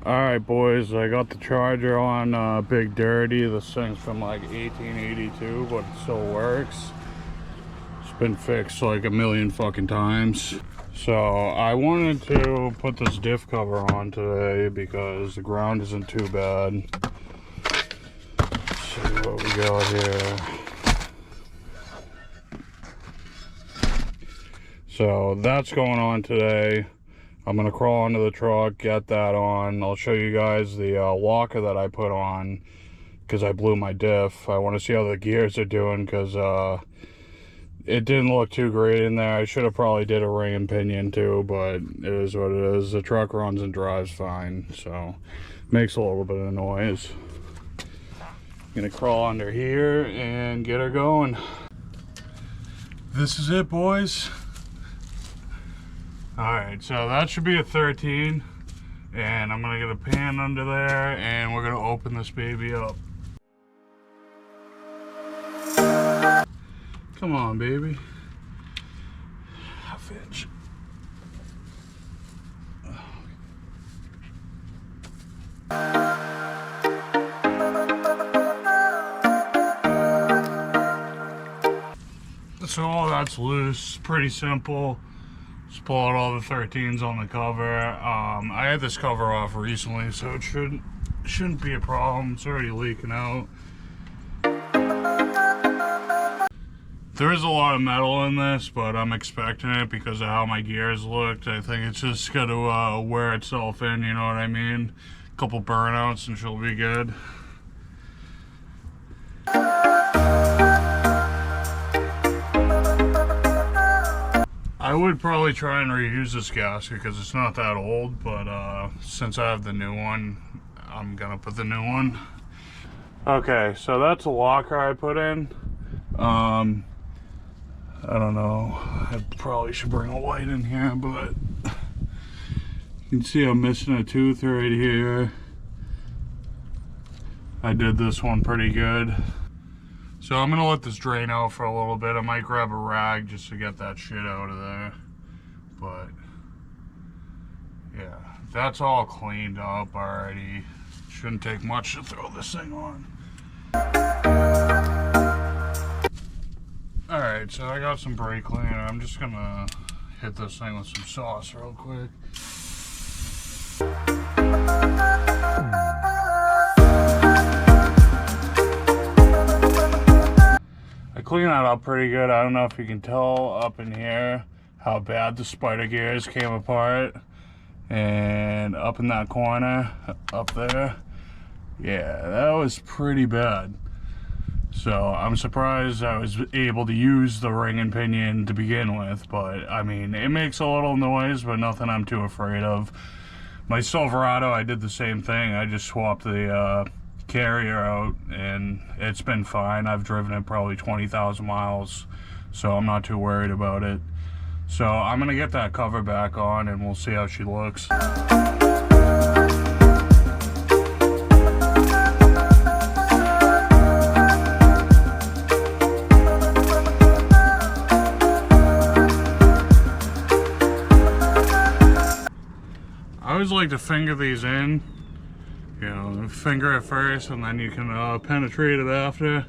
Alright boys, I got the charger on Big Dirty. This thing's from like 1882, but it still works. It's been fixed like a million fucking times. So I wanted to put this diff cover on today because the ground isn't too bad. Let's see what we got here. So that's going on today. I'm gonna crawl into the truck, get that on. I'll show you guys the locker that I put on because I blew my diff. I want to see how the gears are doing because it didn't look too great in there. I should have probably did a ring and pinion too, but it is what it is. The truck runs and drives fine, so makes a little bit of noise. Gonna crawl under here and get her going. This is it, boys. Alright, so that should be a 13, and I'm gonna get a pan under there and we're gonna open this baby up. Come on, baby. Half inch. So all that's loose, pretty simple. Just pull out all the 13s on the cover. I had this cover off recently, so it shouldn't be a problem. It's already leaking out. There is a lot of metal in this, but I'm expecting it because of how my gears looked. I think it's just got to wear itself in, you know what I mean? A couple burnouts and she'll be good. I would probably try and reuse this gasket because it's not that old, but since I have the new one, I'm gonna put the new one. Okay, so that's a locker I put in. I don't know, I probably should bring a light in here, but you can see I'm missing a tooth right here. I did this one pretty good. So I'm gonna let this drain out for a little bit. I might grab a rag just to get that shit out of there. But yeah, that's all cleaned up already. Shouldn't take much to throw this thing on. Alright, so I got some brake cleaner. I'm just gonna hit this thing with some sauce real quick. Clean that up pretty good. I don't know if you can tell up in here how bad the spider gears came apart, and up in that corner up there, yeah, that was pretty bad. So I'm surprised I was able to use the ring and pinion to begin with, but I mean, it makes a little noise, but nothing I'm too afraid of. My Silverado, I did the same thing. I just swapped the carrier out and it's been fine. I've driven it probably 20,000 miles, so I'm not too worried about it. So I'm gonna get that cover back on and we'll see how she looks. I always like to finger these in. You know, finger it first and then you can penetrate it after.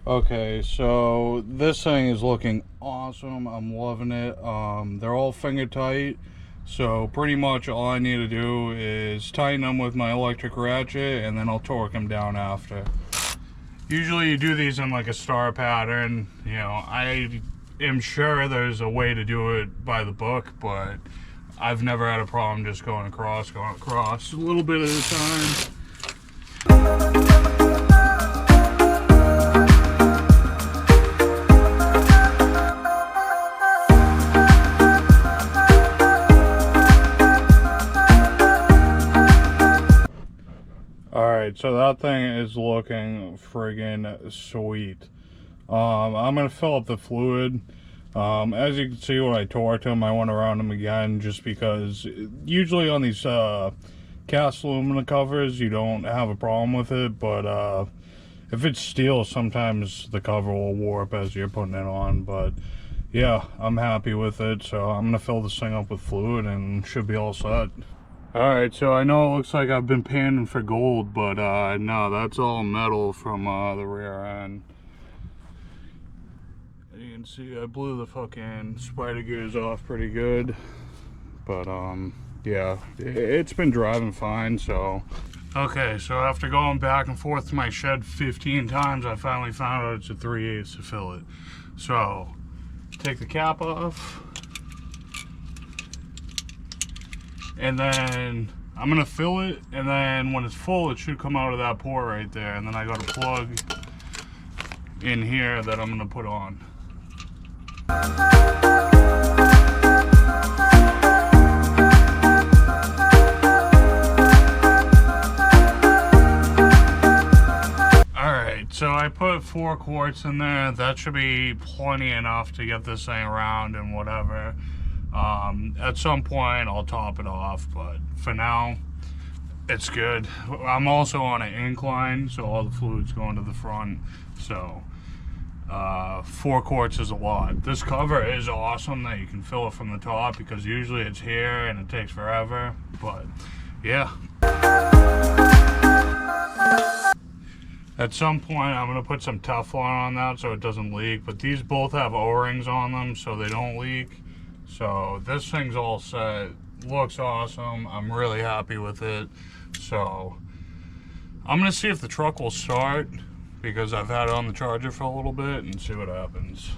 Okay, so this thing is looking awesome. I'm loving it. They're all finger tight. So pretty much all I need to do is tighten them with my electric ratchet and then I'll torque them down after. Usually you do these in like a star pattern. You know, I am sure there's a way to do it by the book, but I've never had a problem just going across a little bit at a time. Alright, so that thing is looking friggin' sweet. I'm going to fill up the fluid. As you can see when I torqued them, I went around them again just because usually on these cast aluminum covers, you don't have a problem with it, but if it's steel, sometimes the cover will warp as you're putting it on. But yeah, I'm happy with it, so I'm gonna fill this thing up with fluid and should be all set. Alright, so I know it looks like I've been panning for gold, but no, that's all metal from the rear end. You can see I blew the fucking spider gears off pretty good, but yeah, it's been driving fine. So okay, so after going back and forth to my shed 15 times, I finally found out it's a 3/8 to fill it. So take the cap off, and then I'm gonna fill it, and then when it's full it should come out of that port right there, and then I got a plug in here that I'm gonna put on. Alright, so I put 4 quarts in there. That should be plenty enough to get this thing around and whatever. At some point I'll top it off, but for now it's good. I'm also on an incline, so all the fluid's going to the front, so 4 quarts is a lot. This cover is awesome that you can fill it from the top, because usually it's here and it takes forever, but yeah. At some point I'm going to put some Teflon on that so it doesn't leak, but these both have O-rings on them so they don't leak. So this thing's all set, looks awesome, I'm really happy with it. So I'm going to see if the truck will start, because I've had it on the charger for a little bit, and see what happens.